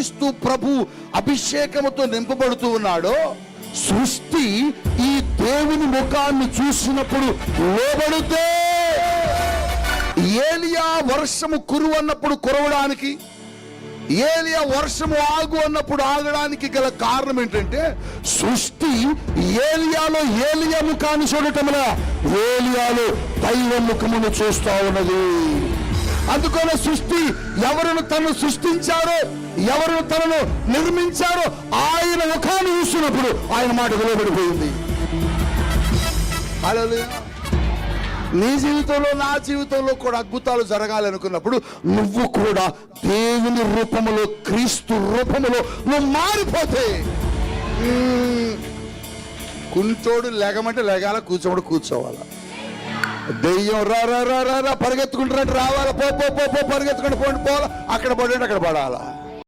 క్రీస్తు ప్రభు అభిషేకముతో నింపబడుతూ ఉన్నాడో, సృష్టి ఈ దేవుని ముఖాన్ని చూసినప్పుడు లోబడితే, ఏలియా వర్షము కురు అన్నప్పుడు కురవడానికి, ఏలియా వర్షము ఆగు అన్నప్పుడు ఆగడానికి గల కారణం ఏంటంటే, సృష్టి ఏలియాలో ఏలియా ముఖాన్ని చూడటంలా ఏలియాలో దైవ ముఖమును చూస్తా ఉన్నది. అందుకనే సృష్టి ఎవరిని తను సృష్టించారో, ఎవరిని తనను నిర్మించారో ఆయన ముఖాన్ని చూసినప్పుడు ఆయన మాట విలువబడిపోయింది. హల్లెలూయా. నీ జీవితంలో, నా జీవితంలో కూడా అద్భుతాలు జరగాలి అనుకున్నప్పుడు నువ్వు కూడా దేవుని రూపములో, క్రీస్తు రూపములో నువ్వు మారిపోతే, కుంటోడు లెగమంటే లెగాల, కూర్చోడు కూర్చోవాలా. దెయ్యం రా రా రా రా పరిగెత్తుకుంటున్నట్టు రావాలా, పో పో పో పరిగెత్తుకుంటూ పోండి, పోవాలా, అక్కడ పడండి అక్కడ పడాలా.